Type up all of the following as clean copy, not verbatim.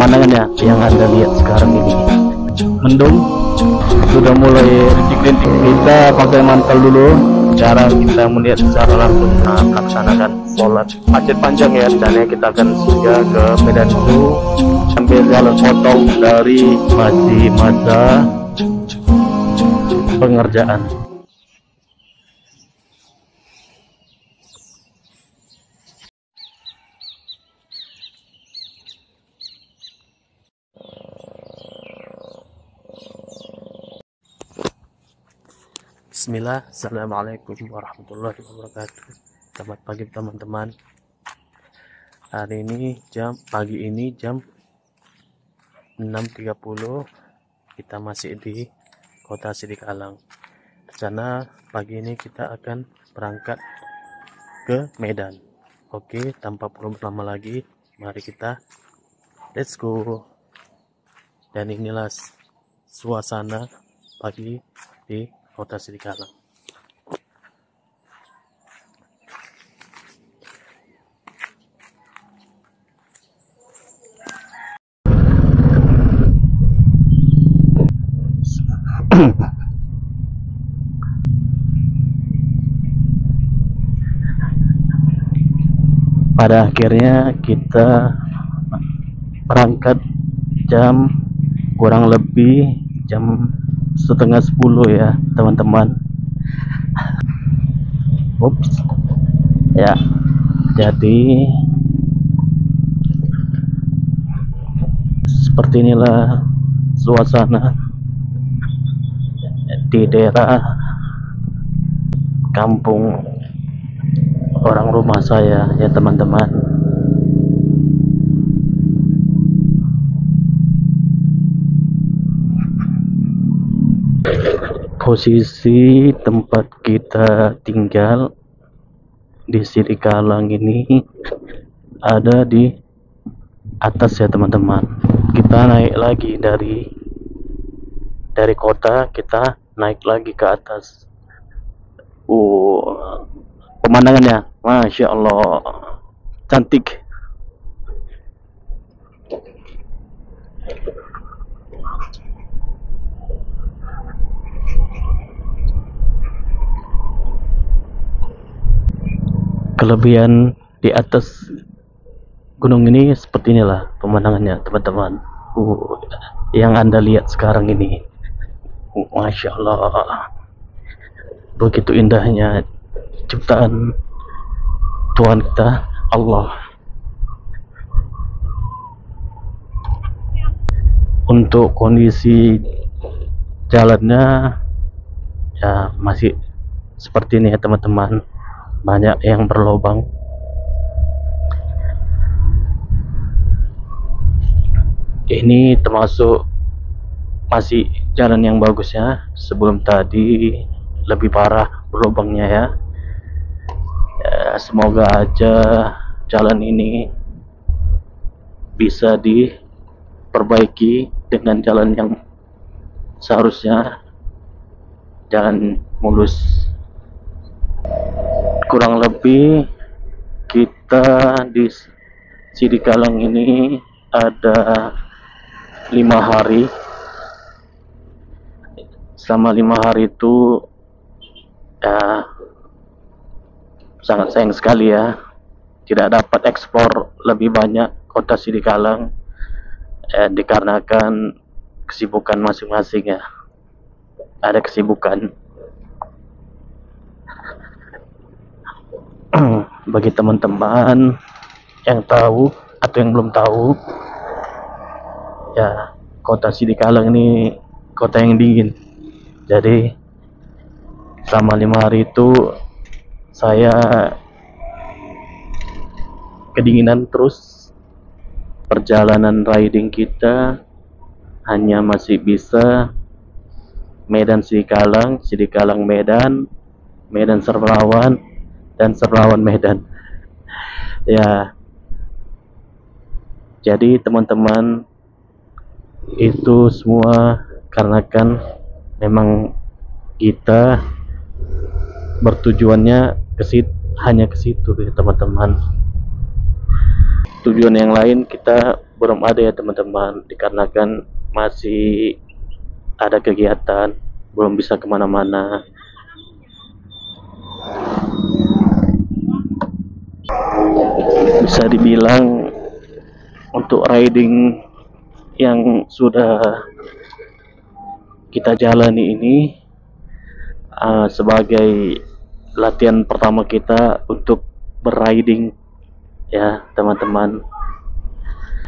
pemandangannya yang Anda lihat sekarang ini. Mendung, sudah mulai rintik-rintik. Kita pakai mantel dulu. Cara kita melihat secara langsung melaksanakan sholat Masjid Panjang ya. Dan kita akan singgah ke Medan itu sambil jalan potong dari masih masa pengerjaan. Bismillah, assalamualaikum warahmatullahi wabarakatuh. Selamat pagi teman-teman. Hari ini pagi ini jam 6.30. Kita masih di Kota Sidikalang. Rencana pagi ini kita akan berangkat ke Medan. Oke, tanpa perlu berlama lagi, mari kita let's go. Dan inilah suasana pagi di Kota Sidikalang. Pada akhirnya kita berangkat jam kurang lebih jam setengah 10 ya teman-teman. Ups ya, jadi seperti inilah suasana di daerah kampung orang rumah saya ya teman-teman. Posisi tempat kita tinggal di Sidikalang ini ada di atas ya teman-teman. Kita naik lagi dari kota, kita naik lagi ke atas. Pemandangannya Masya Allah cantik. Kelebihan di atas gunung ini seperti inilah pemandangannya teman-teman. Yang Anda lihat sekarang ini, Masya Allah, begitu indahnya ciptaan Tuhan kita Allah. Untuk kondisi jalannya ya masih seperti ini ya teman-teman, banyak yang berlobang. Ini termasuk masih jalan yang bagus ya. Sebelum tadi lebih parah berlobangnya ya. Semoga aja jalan ini bisa diperbaiki dengan jalan yang seharusnya, jalan mulus. Kurang lebih kita di Sidikalang ini ada 5 hari. Selama 5 hari itu ya sangat sayang sekali ya, tidak dapat eksplor lebih banyak Kota Sidikalang dikarenakan kesibukan masing-masing ya. Ada kesibukan. Bagi teman-teman yang tahu atau yang belum tahu ya, Kota Sidikalang ini kota yang dingin. Jadi selama 5 hari itu saya kedinginan terus. Perjalanan riding kita hanya masih bisa Medan Sidikalang, Sidikalang Medan, Medan Serpelawan, dan Serpelawan Medan ya. Jadi teman-teman, itu semua karena kan memang kita bertujuannya hanya ke situ ya teman-teman. Tujuan yang lain kita belum ada ya teman-teman, dikarenakan masih ada kegiatan, belum bisa kemana-mana. Bisa dibilang untuk riding yang sudah kita jalani ini sebagai latihan pertama kita untuk beriding ya teman-teman.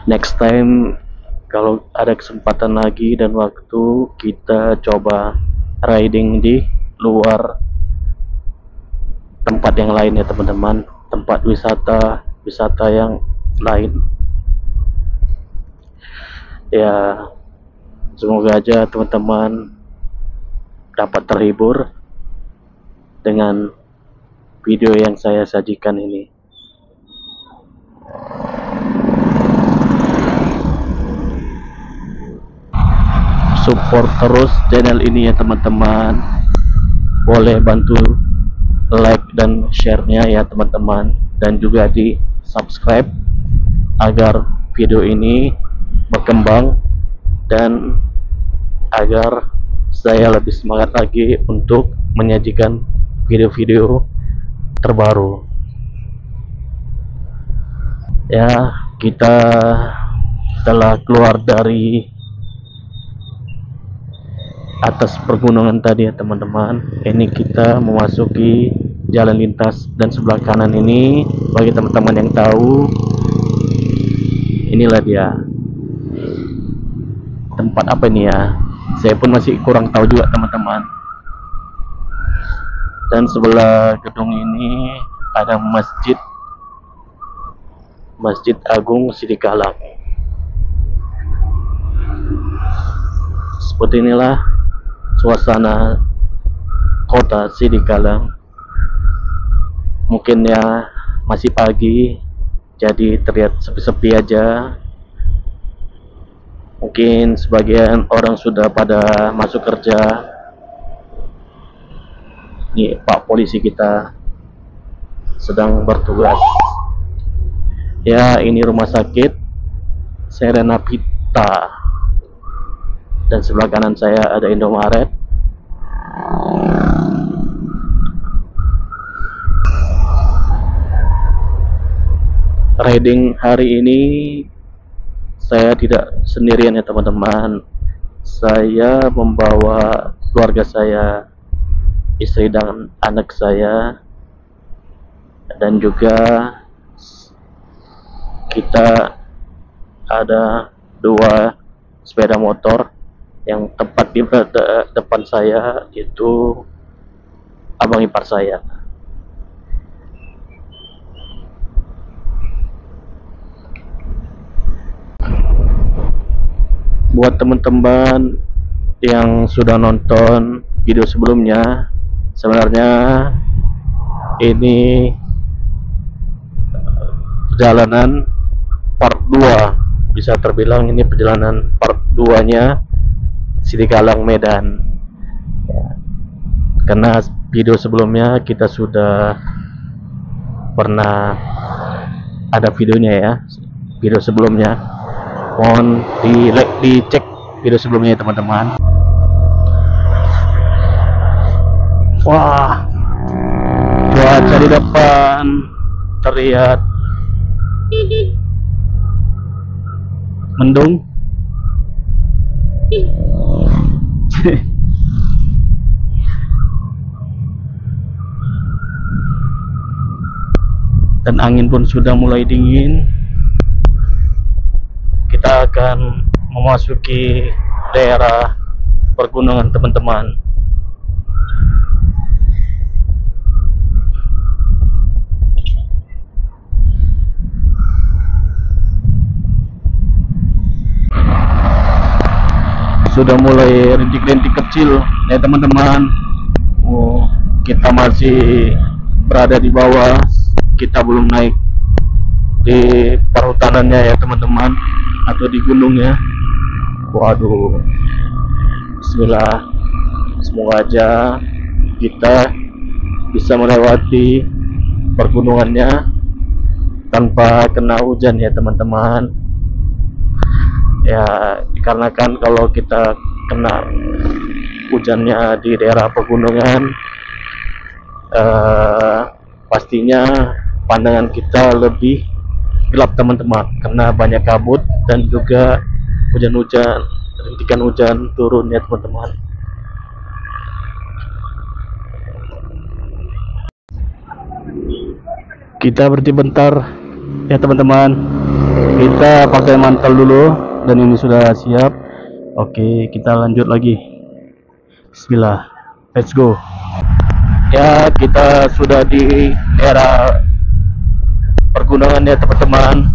Next time kalau ada kesempatan lagi dan waktu, kita coba riding di luar tempat yang lain ya teman-teman, tempat wisata yang lain ya. Semoga aja teman-teman dapat terhibur dengan video yang saya sajikan ini. Support terus channel ini ya teman-teman, boleh bantu like dan share-nya ya teman-teman, dan juga di subscribe agar video ini berkembang dan agar saya lebih semangat lagi untuk menyajikan video-video terbaru ya. Kita telah keluar dari atas pergunungan tadi ya teman-teman. Ini kita memasuki jalan lintas, dan sebelah kanan ini bagi teman-teman yang tahu, inilah dia tempat apa ini ya, saya pun masih kurang tahu juga teman-teman. Dan sebelah gedung ini ada Masjid Agung Sidikalang. Seperti inilah suasana kota Sidikalang. Mungkin ya masih pagi, jadi terlihat sepi-sepi aja. Mungkin sebagian orang sudah pada masuk kerja. Ini Pak Polisi kita sedang bertugas ya. Ini rumah sakit Serenapita, dan sebelah kanan saya ada Indomaret. Riding hari ini saya tidak sendirian ya teman-teman. Saya membawa keluarga saya, istri dan anak saya, dan juga kita ada 2 sepeda motor yang tepat di depan saya, itu abang ipar saya. Buat teman-teman yang sudah nonton video sebelumnya, sebenarnya ini perjalanan part 2, bisa terbilang ini perjalanan part 2 nya Sidikalang Medan ya. Karena video sebelumnya kita sudah pernah ada videonya ya, video sebelumnya. Mohon dicek video sebelumnya ya teman-teman. Wah, cuaca di depan terlihat mendung. Dan angin pun sudah mulai dingin. Kita akan memasuki daerah pergunungan teman-teman. Sudah mulai rintik-rintik kecil ya teman-teman. Oh, kita masih berada di bawah, kita belum naik di perhutanannya ya teman-teman, atau di gunungnya. Waduh, bismillah, semoga aja kita bisa melewati pergunungannya tanpa kena hujan ya teman-teman. Ya, dikarenakan kalau kita kena hujannya di daerah pegunungan, pastinya pandangan kita lebih gelap teman-teman, karena banyak kabut dan juga hujan-hujan, rintikan hujan turun ya teman-teman. Kita berhenti bentar ya teman-teman, kita pakai mantel dulu dan ini sudah siap. Oke, kita lanjut lagi. Bismillah, let's go. Ya, kita sudah di daerah pergunungan ya teman-teman,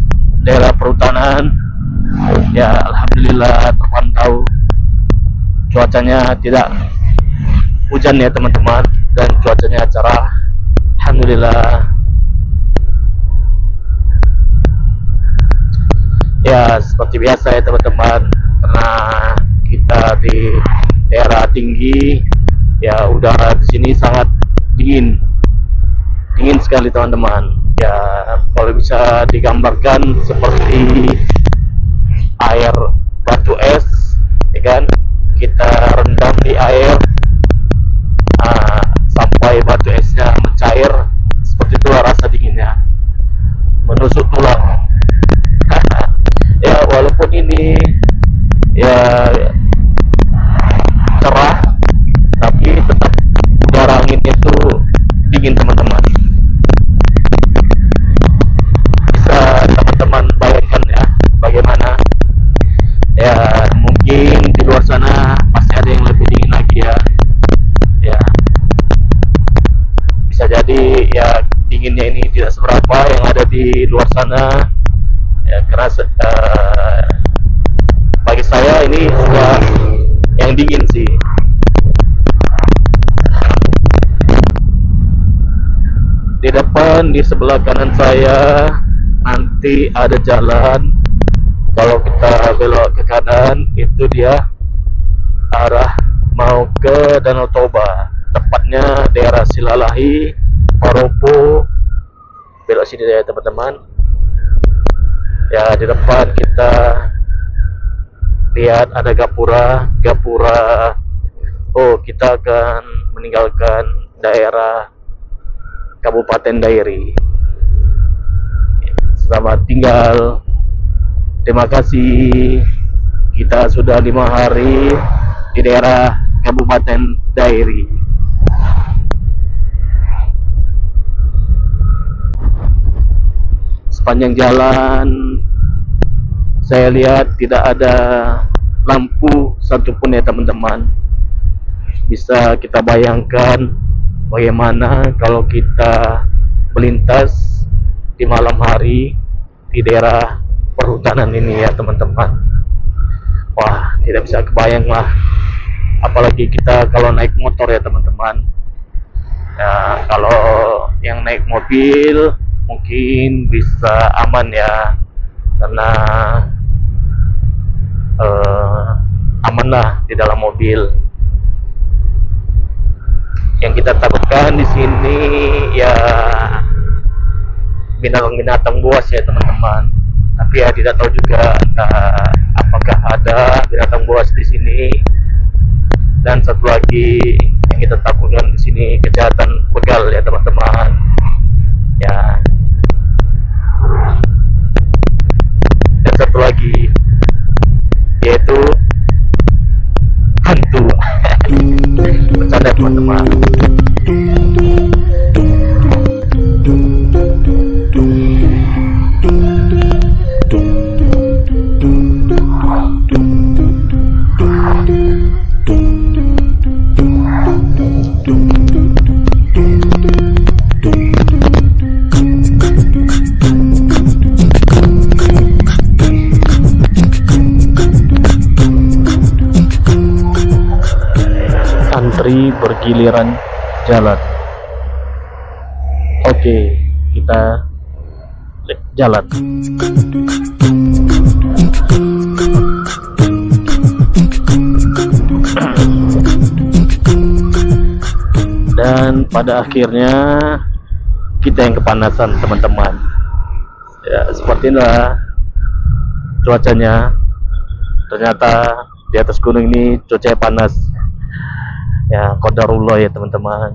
daerah perhutanan. Ya, alhamdulillah terpantau cuacanya tidak hujan ya teman-teman, dan cuacanya cerah, alhamdulillah. Ya, seperti biasa ya teman-teman, karena kita di daerah tinggi, ya udara di sini sangat dingin sekali teman-teman. Ya, kalau bisa digambarkan seperti air batu es, ya kan? Kita rendam di air sampai batu esnya mencair, seperti itulah rasa dinginnya, menusuk tulang. Ya, walaupun ini ya cerah, tapi tetap udara anginnya itu dingin teman-teman. Bisa teman-teman bayangkan ya bagaimana. Ya, mungkin di luar sana pasti ada yang lebih dingin lagi ya. Ya, bisa jadi ya dinginnya ini tidak seberapa yang ada di luar sana. Ya, karena bagi saya ini sudah yang dingin sih. Di depan, di sebelah kanan saya nanti ada jalan. Kalau kita belok ke kanan, itu dia arah mau ke Danau Toba, tepatnya daerah Silalahi, Paropo. Belok sini ya teman-teman. Ya, di depan kita lihat ada gapura. Oh, kita akan meninggalkan daerah Kabupaten Dairi. Selamat tinggal. Terima kasih. Kita sudah 5 hari di daerah Kabupaten Dairi. Sepanjang jalan saya lihat tidak ada lampu satupun ya teman-teman. Bisa kita bayangkan bagaimana kalau kita melintas di malam hari di daerah perhutanan ini ya teman-teman. Wah, tidak bisa kebayang lah, apalagi kita kalau naik motor ya teman-teman. Ya, kalau yang naik mobil mungkin bisa aman ya, karena aman lah di dalam mobil. Yang kita takutkan di sini ya binatang-binatang buas ya teman-teman. Tapi ya tidak tahu juga apakah ada binatang buas di sini. Dan satu lagi yang kita takutkan di sini, kejahatan begal ya teman-teman. Ya. Dan satu lagi yaitu hantu. Bercanda teman-teman. Antri bergiliran jalan. Oke, kita jalan. Dan pada akhirnya kita yang kepanasan teman-teman. Ya, seperti inilah cuacanya. ternyata di atas gunung ini cuaca panas ya, qadarullah ya teman-teman.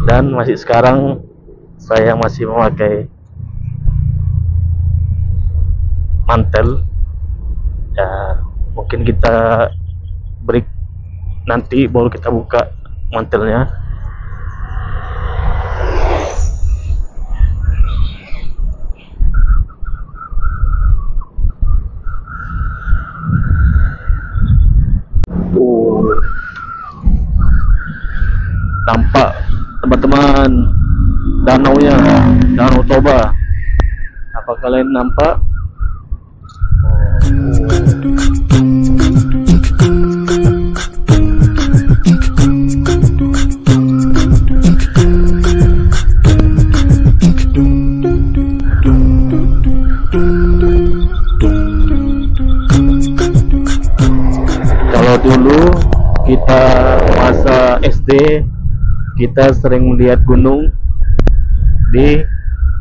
Dan masih sekarang saya masih memakai mantel ya, mungkin kita break nanti baru kita buka mantelnya. Nampak teman-teman danaunya, Danau Toba. Apa kalian nampak? Kalau dulu kita masa SD, kita sering melihat gunung di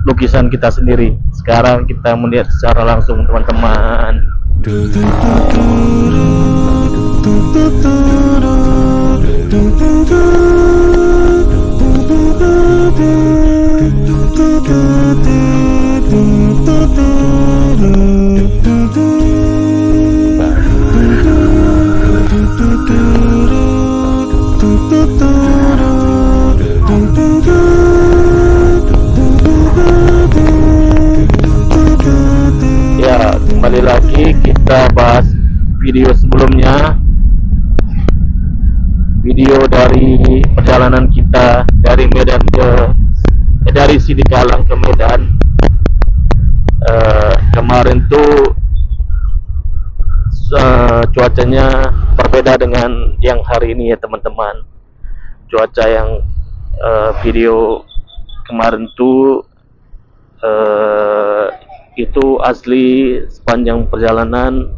lukisan kita sendiri. Sekarang kita melihat secara langsung teman-teman. Ya, kembali lagi kita bahas video sebelumnya, video dari perjalanan kita dari Medan dari Sidikalang ke Medan. Kemarin tuh cuacanya berbeda dengan yang hari ini ya teman-teman. Cuaca yang video kemarin tuh itu asli sepanjang perjalanan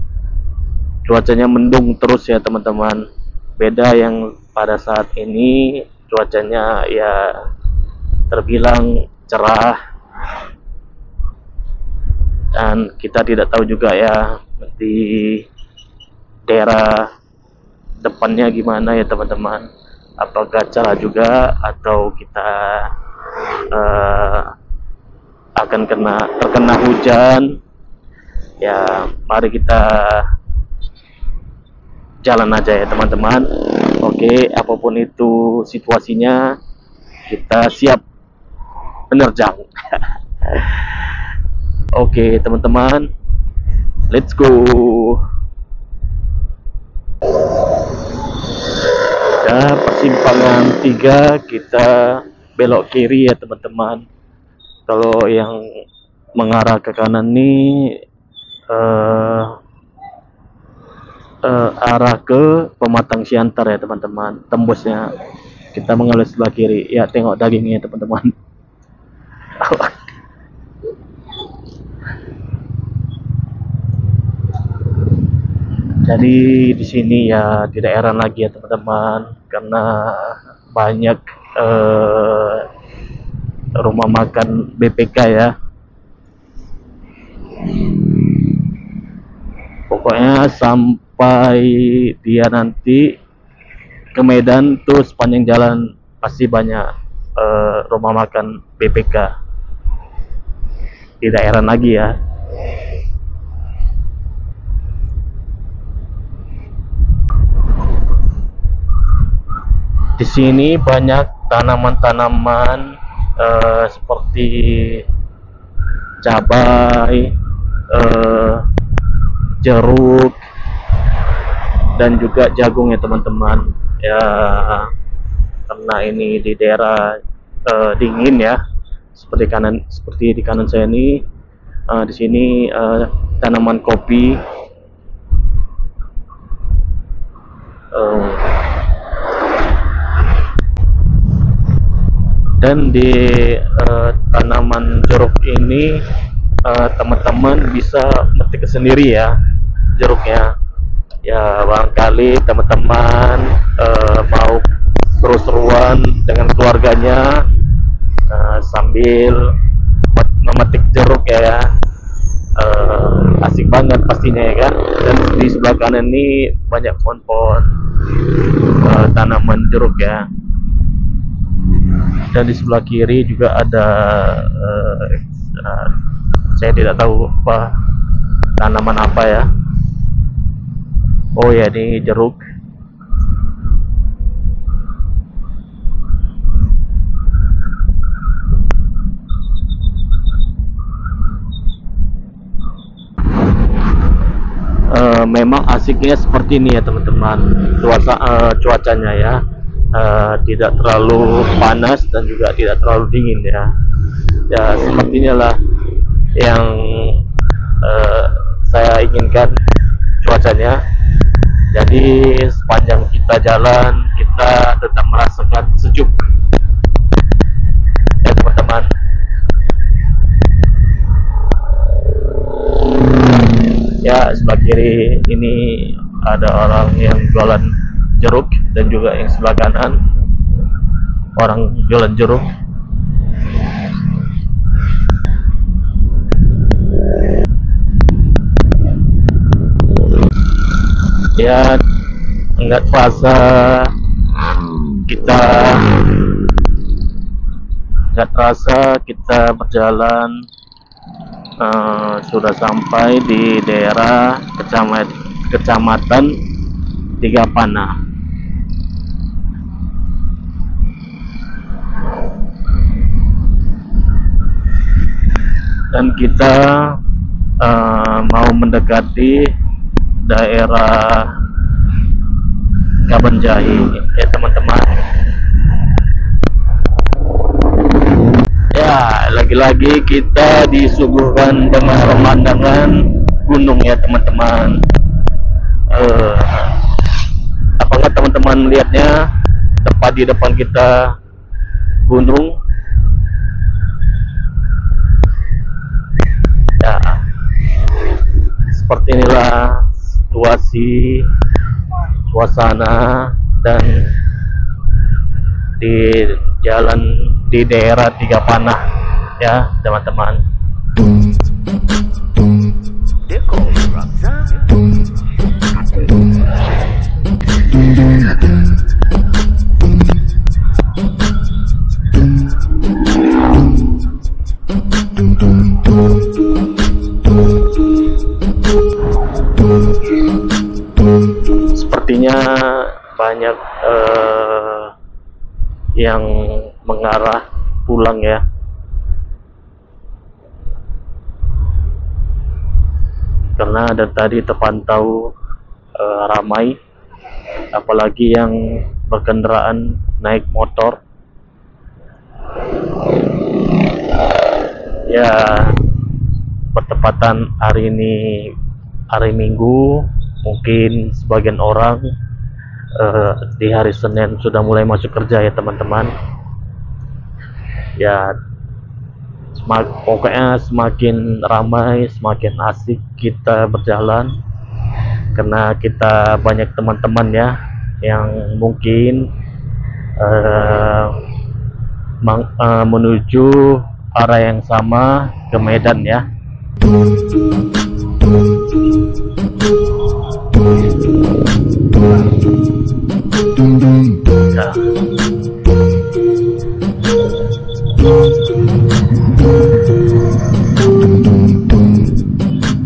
cuacanya mendung terus ya teman-teman. Beda yang pada saat ini cuacanya ya terbilang cerah, dan kita tidak tahu juga ya di daerah depannya gimana ya teman-teman, apakah cerah juga atau kita akan terkena hujan ya. Mari kita jalan aja ya teman-teman. Oke, apapun itu situasinya kita siap menerjang. Oke teman-teman, let's go. Nah, persimpangan 3 kita belok kiri ya teman-teman. Kalau yang mengarah ke kanan nih arah ke Pematang Siantar ya teman-teman, tembusnya. Kita mengambil sebelah kiri ya, tengok dagingnya teman-teman. Jadi di sini ya tidak heran lagi ya teman-teman, karena banyak rumah makan BPK ya. Pokoknya sampai dia nanti ke Medan tuh sepanjang jalan pasti banyak rumah makan BPK. Tidak heran lagi ya. Di sini banyak tanaman-tanaman seperti cabai, jeruk, dan juga jagung ya teman-teman. Ya, karena ini di daerah dingin ya, seperti di kanan saya ini. Di sini tanaman kopi. Dan di tanaman jeruk ini teman-teman bisa metik sendiri ya jeruknya. Ya, barangkali teman-teman mau seru-seruan dengan keluarganya sambil memetik jeruk ya, asik asik banget pastinya ya kan. Dan di sebelah kanan ini banyak pohon-pohon tanaman jeruk ya. Dan di sebelah kiri juga ada saya tidak tahu apa tanaman apa ya. Oh ya, ini jeruk. Memang asiknya seperti ini ya teman-teman, cuacanya ya, tidak terlalu panas dan juga tidak terlalu dingin ya. Ya sepertinya lah yang saya inginkan cuacanya. Jadi sepanjang kita jalan kita tetap merasakan sejuk ya teman-teman. Ya sebelah kiri ini ada orang yang jualan jeruk, dan juga yang sebelah kanan orang jualan jeruk. Ya nggak terasa kita berjalan sudah sampai di daerah kecamatan Tigapana. Dan kita mau mendekati daerah Kabanjahi ya teman-teman. Ya lagi-lagi kita disuguhkan dengan pemandangan gunung ya teman-teman. Apakah teman-teman melihatnya? Tepat di depan kita gunung. Ya seperti inilah suasana dan di jalan di daerah Tigapana ya teman-teman. Sepertinya banyak yang mengarah pulang ya. Karena ada tadi terpantau ramai, apalagi yang berkendaraan naik motor. Ya bertepatan hari ini hari Minggu, mungkin sebagian orang di hari Senin sudah mulai masuk kerja ya teman-teman. Ya pokoknya semakin ramai, semakin asik kita berjalan, karena kita banyak teman-teman ya yang mungkin menuju arah yang sama ke Medan ya. Ya.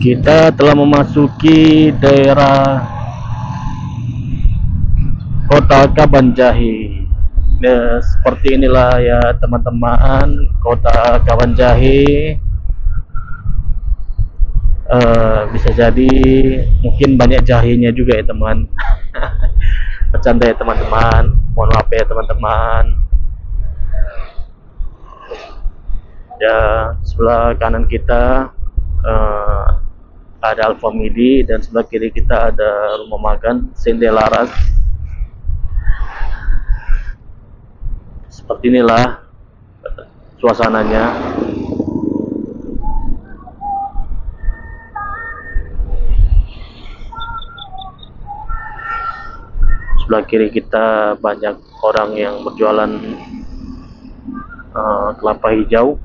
Kita telah memasuki daerah kota Kabanjahi. Ya, seperti inilah ya teman-teman, kota Kabanjahi. Bisa jadi mungkin banyak jahinya juga ya teman. Bercanda ya teman-teman, mohon maaf ya teman-teman. Ya sebelah kanan kita ada Alfamidi, dan sebelah kiri kita ada rumah makan Sendelaras. Seperti inilah suasananya. Sebelah kiri kita banyak orang yang berjualan kelapa hijau.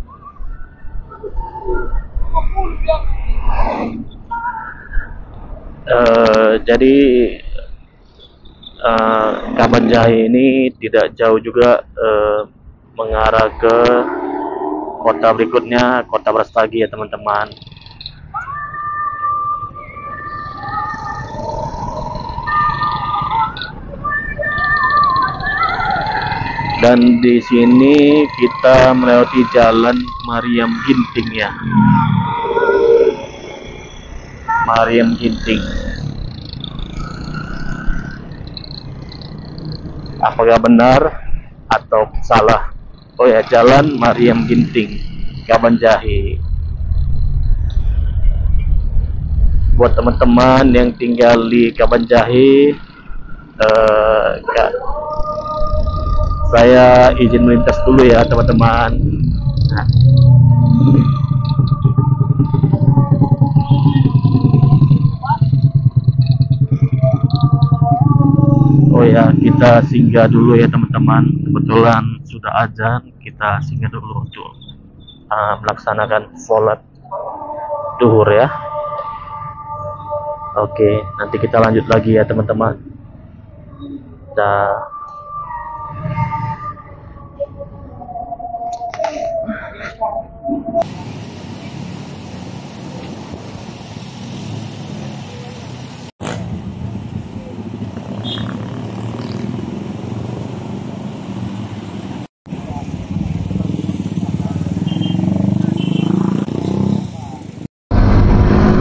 Jadi Kaban Jahe ini tidak jauh juga mengarah ke kota berikutnya, kota Brastagi ya teman-teman. Dan di sini kita melewati jalan Mariam Ginting ya. Mariam Ginting. Apakah benar atau salah? Oh ya, jalan Mariam Ginting, Kaban Jahe. Buat teman-teman yang tinggal di Kaban Jahe, saya izin melintas dulu ya teman-teman. Nah. Oh ya, kita singgah dulu ya teman-teman. Kebetulan sudah azan, kita singgah dulu untuk melaksanakan sholat duhur ya. Oke, nanti kita lanjut lagi ya teman-teman. Dah.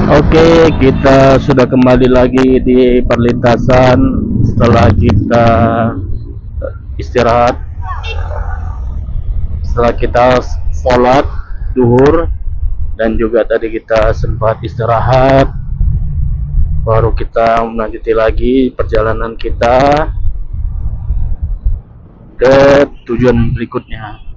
Oke, kita sudah kembali lagi di perlintasan setelah kita istirahat, setelah kita sholat duhur, dan juga tadi kita sempat istirahat, baru kita melanjuti lagi perjalanan kita ke tujuan berikutnya.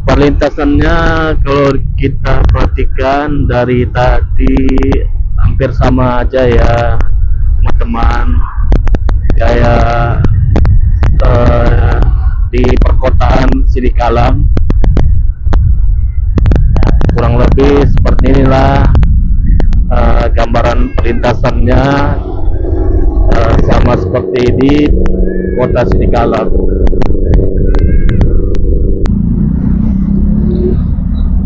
Perlintasannya kalau kita perhatikan dari tadi hampir sama aja ya teman-teman, kayak di perkotaan Sidikalang. Kurang lebih seperti inilah gambaran perlintasannya, sama seperti di kota Sidikalang.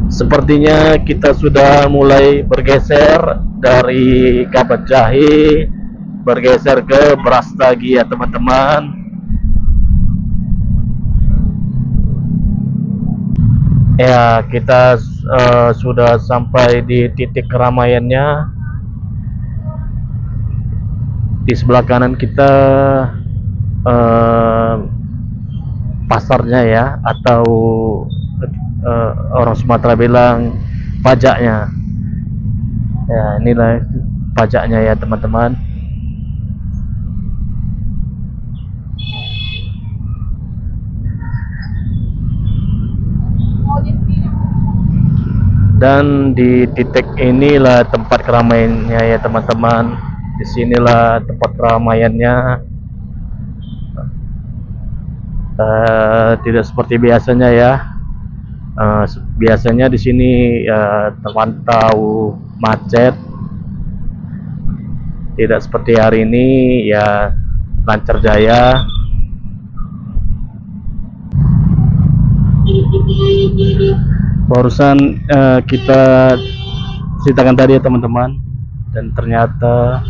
Sepertinya kita sudah mulai bergeser dari Kaban Jahe, bergeser ke Brastagi ya teman-teman. Ya, kita sudah sampai di titik keramaiannya. Di sebelah kanan kita pasarnya ya, atau orang Sumatera bilang pajaknya ya. Inilah pajaknya ya teman-teman. Dan di titik inilah tempat keramaiannya ya teman-teman. Disinilah tempat keramaiannya. Tidak seperti biasanya ya. Biasanya di sini terpantau macet. Tidak seperti hari ini ya, lancar jaya. Barusan kita ceritakan tadi ya teman-teman, dan ternyata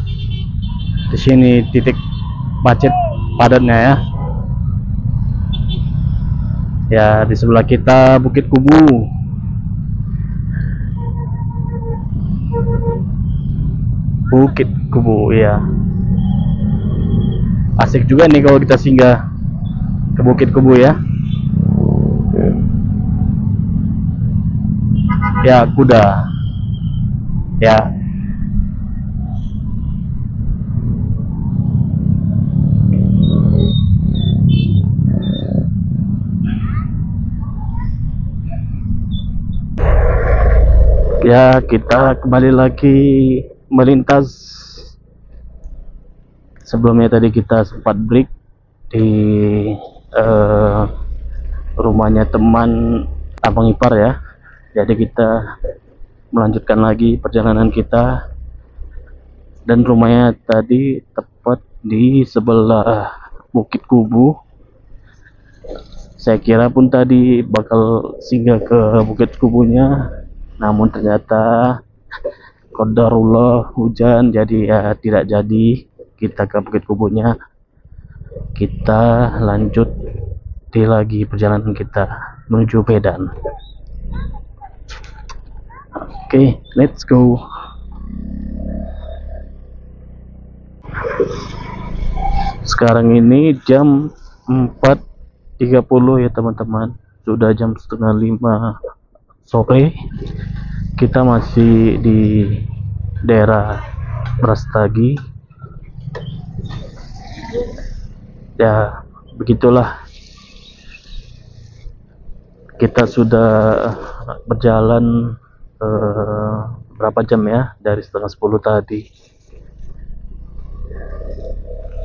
di sini titik macet padatnya ya. Ya, di sebelah kita Bukit Kubu. Bukit Kubu ya. Asik juga nih kalau kita singgah ke Bukit Kubu ya. Ya, kuda. Ya. Ya, kita kembali lagi melintas. Sebelumnya tadi kita sempat break di rumahnya teman abang ipar ya. Jadi kita melanjutkan lagi perjalanan kita, dan rumahnya tadi tepat di sebelah Bukit Kubu. Saya kira pun tadi bakal singgah ke Bukit Kubunya, namun ternyata qadarullah hujan, jadi ya tidak jadi kita ke Bukit Kubunya. Kita lanjut di lagi perjalanan kita menuju Medan. Oke, let's go. Sekarang ini jam 4.30 ya teman-teman, sudah jam setengah 5 sore. Kita masih di daerah Brastagi. Ya begitulah, kita sudah berjalan berapa jam ya, dari setengah 10 tadi.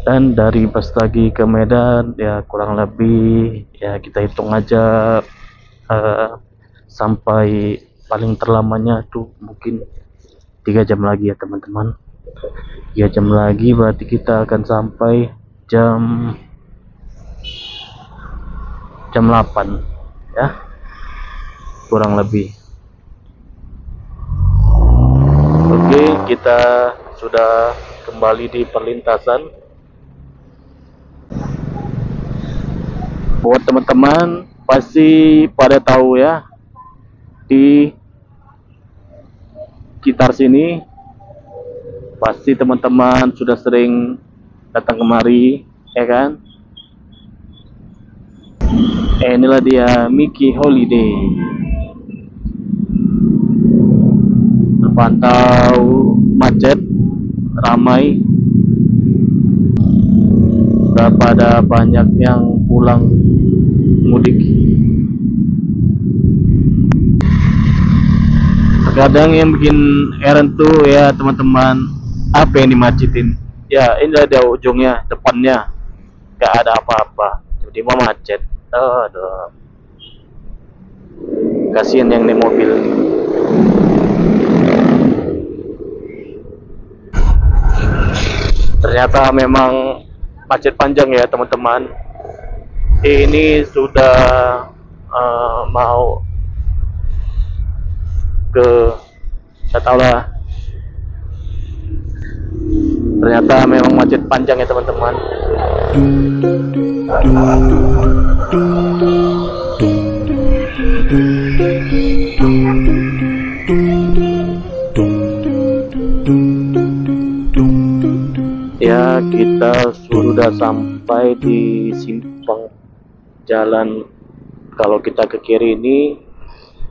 Dan dari Brastagi ke Medan ya kurang lebih ya kita hitung aja sampai paling terlamanya tuh mungkin 3 jam lagi ya teman-teman. 3 jam lagi berarti kita akan sampai jam 8 ya, kurang lebih. Oke, kita sudah kembali di perlintasan. Buat teman-teman pasti pada tahu ya, di sekitar sini pasti teman-teman sudah sering datang kemari ya kan. Inilah dia Mickey Holiday, terpantau macet, ramai, sudah pada banyak yang pulang mudik. Terkadang yang bikin heran tuh ya teman-teman, apa yang dimacetin ya, ini ada ujungnya, depannya gak ada apa-apa, tiba-tiba macet. Aduh, kasihan yang di mobil. Ternyata memang macet panjang ya teman-teman. Ini sudah mau ke, saya tahu lah, ternyata memang macet panjang ya teman-teman. Ya, kita sudah sampai di simpang jalan. Kalau kita ke kiri ini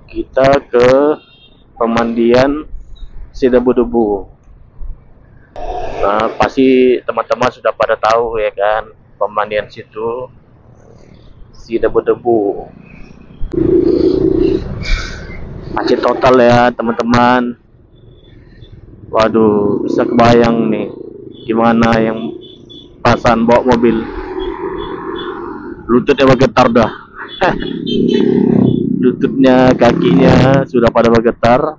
kita ke pemandian Sidebu-debu. Nah, pasti teman-teman sudah pada tahu ya kan, pemandian situ Sidebu-debu. Macet total ya teman-teman. Waduh, bisa kebayang nih gimana yang perasaan bawa mobil, lututnya bergetar dah. Lututnya, kakinya sudah pada bergetar.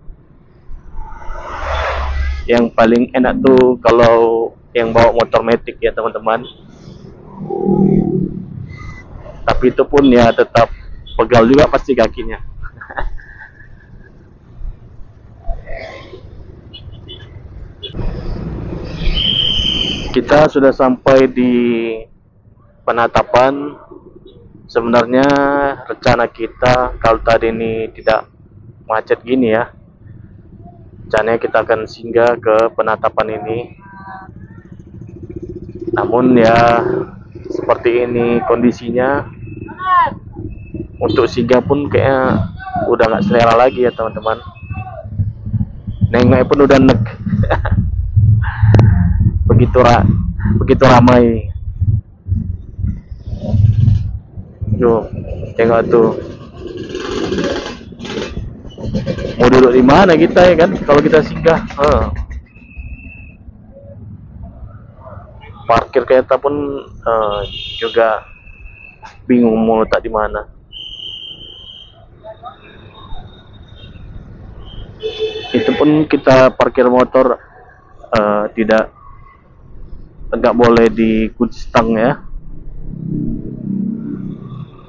Yang paling enak tuh kalau yang bawa motor metik ya teman-teman, tapi itu pun ya tetap pegal juga pasti kakinya. Kita sudah sampai di penatapan. Sebenarnya rencana kita kalau tadi ini tidak macet gini ya, rencananya kita akan singgah ke penatapan ini. Namun ya seperti ini kondisinya, untuk singgah pun kayaknya udah nggak selera lagi ya teman-teman. Nengoknya pun udah nek. begitu ramai. Tuh, tengok tuh. Mau duduk di mana kita ya kan kalau kita singgah? Parkir kereta pun juga bingung mau letak di mana. Itu pun kita parkir motor tidak nggak boleh dikunci stang ya.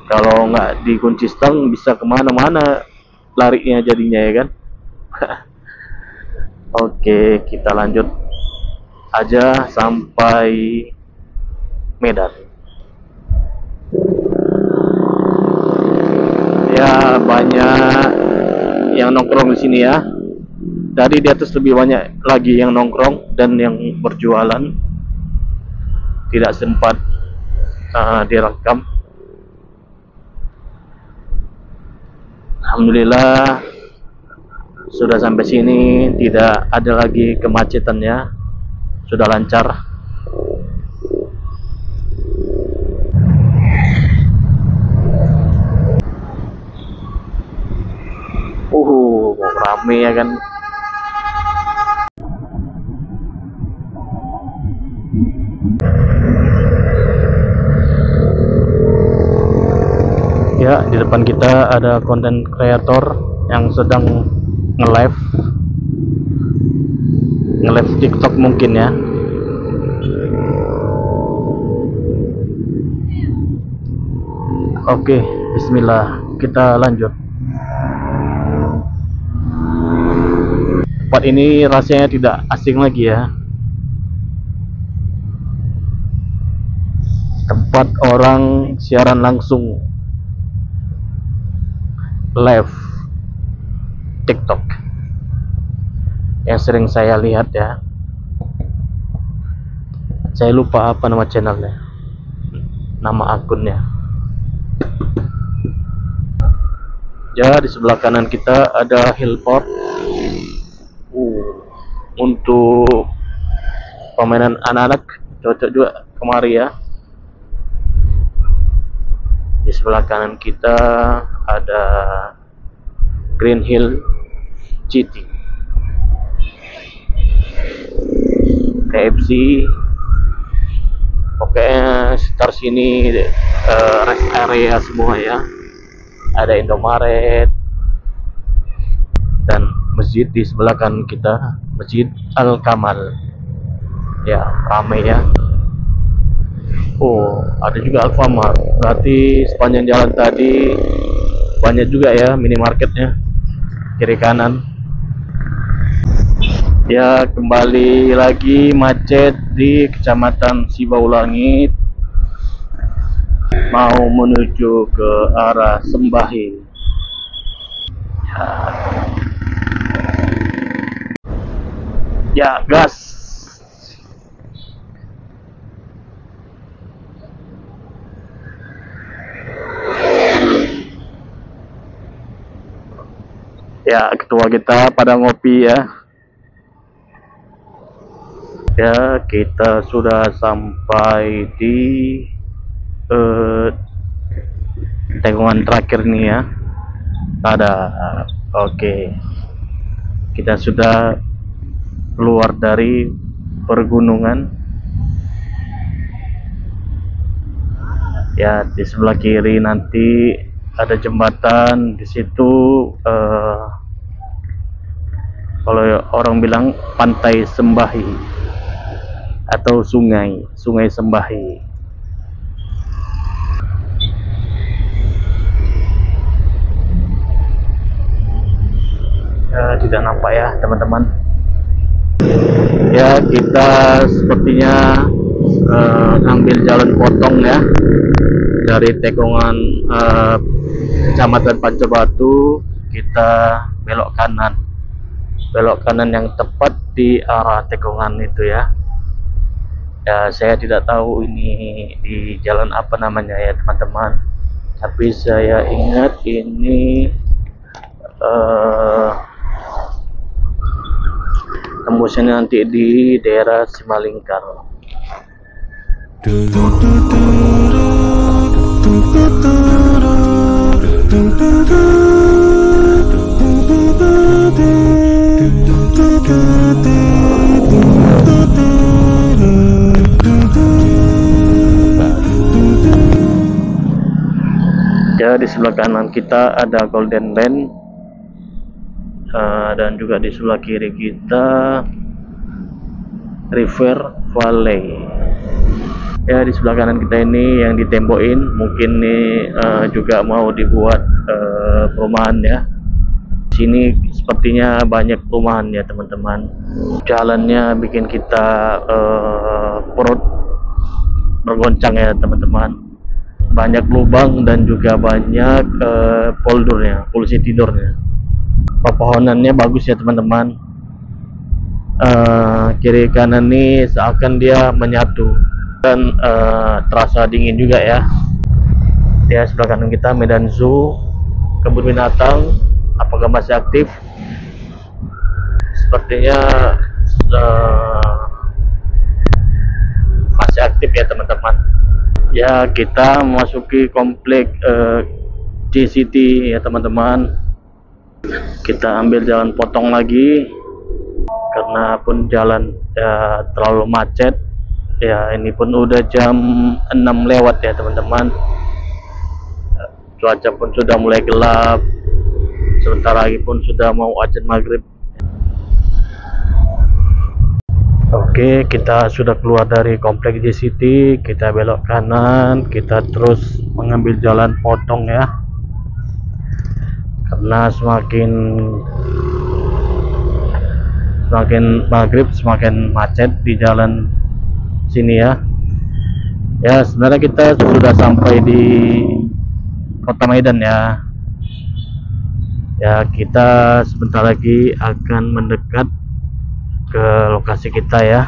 Kalau nggak dikunci stang bisa kemana-mana larinya jadinya ya kan. Oke, kita lanjut aja sampai Medan. Ya, banyak yang nongkrong di sini ya. Tadi di atas lebih banyak lagi yang nongkrong dan yang berjualan. Tidak sempat direkam. Alhamdulillah sudah sampai sini, tidak ada lagi kemacetannya, sudah lancar. Rame ya kan. Ya, di depan kita ada konten kreator yang sedang nge-live TikTok mungkin ya. Oke, bismillah, kita lanjut. Tempat ini rasanya tidak asing lagi ya. Tempat orang siaran langsung live TikTok yang sering saya lihat ya. Saya lupa apa nama channelnya, nama akunnya. Ya, di sebelah kanan kita ada Hillport. Untuk permainan anak-anak cocok juga kemari ya. Di sebelah kanan kita ada Green Hill GT, KFC. Pokoknya sekitar sini rest area semua ya. Ada Indomaret dan masjid di sebelah kanan kita, Masjid Al-Kamal. Ya, ramai ya. Oh, ada juga Alfamart. Berarti sepanjang jalan tadi banyak juga ya minimarketnya kiri kanan. Ya, kembali lagi macet di Kecamatan Sibaulangit, mau menuju ke arah Sembahi. Ya, gas. Ya, ketua kita pada ngopi ya. Ya, kita sudah sampai di tikungan terakhir nih ya. Oke. Kita sudah keluar dari pergunungan. Ya, di sebelah kiri nanti ada jembatan. Di situ kalau orang bilang Pantai Sembahi atau Sungai Sembahi. Ya, tidak nampak ya teman-teman. Ya, kita sepertinya ngambil jalan potong ya dari tikungan Kecamatan Pancabatu. Kita belok kanan yang tepat di arah tikungan itu ya. Ya, saya tidak tahu ini di jalan apa namanya ya teman-teman, tapi saya ingat ini tembusnya nanti di daerah Simalingkar. Ya, di sebelah kanan kita ada Golden Land. dan juga di sebelah kiri kita River Valley. Ya, di sebelah kanan kita ini yang ditembokin, mungkin ini juga mau dibuat perumahan ya. Sini sepertinya banyak perumahan ya teman-teman. Jalannya bikin kita perut bergoncang ya teman-teman. Banyak lubang dan juga banyak poldurnya, polusi tidurnya. Pepohonannya bagus ya teman-teman. Kiri kanan ini seakan dia menyatu dan terasa dingin juga ya. Ya, sebelah kanan kita Medan Zoo, kebun binatang. Apakah masih aktif? Sepertinya masih aktif ya teman-teman. Ya, kita memasuki komplek JCT ya teman-teman. Kita ambil jalan potong lagi karena pun jalan ya terlalu macet ya. Ini pun udah jam 6 lewat ya teman-teman. Cuaca pun sudah mulai gelap. Sebentar lagi pun sudah mau azan maghrib. Oke, kita sudah keluar dari komplek JCT. Kita belok kanan, kita terus mengambil jalan potong ya, karena semakin maghrib semakin macet di jalan sini ya. Ya, sebenarnya kita sudah sampai di Kota Medan ya. Ya, kita sebentar lagi akan mendekat ke lokasi kita ya.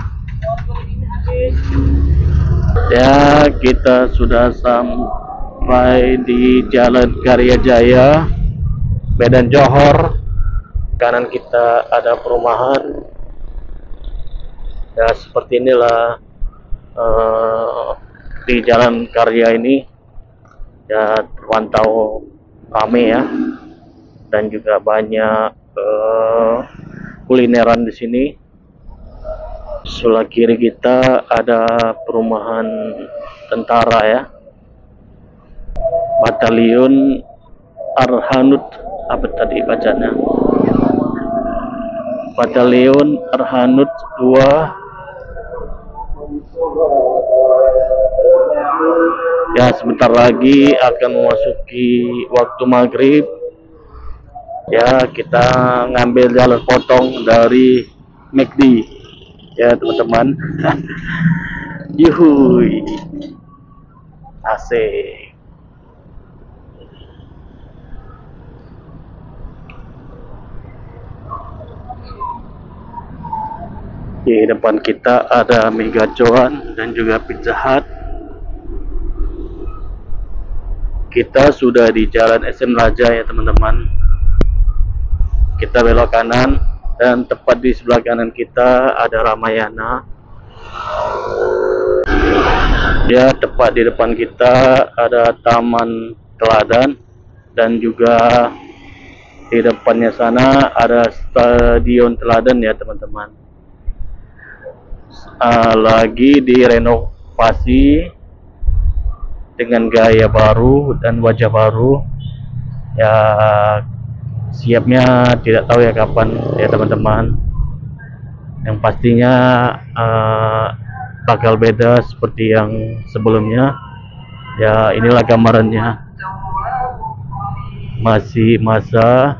Ya, kita sudah sampai di Jalan Karya Jaya, Medan Johor. Kanan kita ada perumahan. Ya, seperti inilah di Jalan Karya ini ya, terpantau ramai ya, dan juga banyak kulineran di sini. Sebelah kiri kita ada perumahan tentara ya, Batalion Arhanud, apa tadi bacanya? Batalion Arhanud 2. Ya, sebentar lagi akan memasuki waktu maghrib. Ya, kita ngambil jalan potong dari McD ya teman-teman. Yuhui, asik. Di depan kita ada Mega Joan dan juga Pizza Hut. Kita sudah di Jalan SM Raja ya teman-teman. Kita belok kanan dan tepat di sebelah kanan kita ada Ramayana. Ya, tepat di depan kita ada Taman Teladan, dan juga di depannya sana ada Stadion Teladan ya teman-teman. Lagi direnovasi dengan gaya baru dan wajah baru ya. Siapnya tidak tahu ya kapan ya teman-teman. Yang pastinya bakal beda seperti yang sebelumnya ya. Inilah gambarannya, masih masa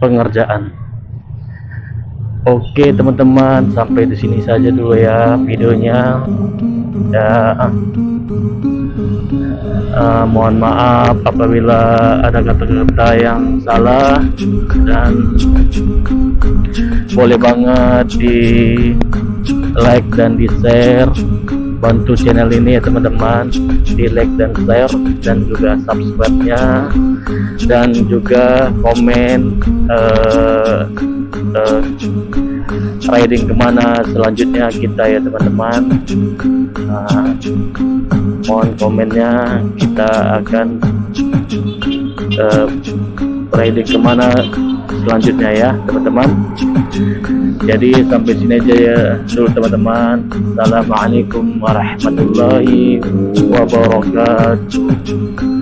pengerjaan. Oke teman-teman, sampai di sini saja dulu ya videonya ya. Mohon maaf apabila ada kata-kata yang salah, dan boleh banget di like dan di share. Bantu channel ini ya teman-teman, di like dan share, dan juga subscribe-nya, dan juga komen riding kemana selanjutnya kita ya teman-teman. Mohon komennya, kita akan riding kemana selanjutnya ya teman-teman. Jadi sampai sini aja ya dulu teman-teman. Assalamualaikum warahmatullahi wabarakatuh.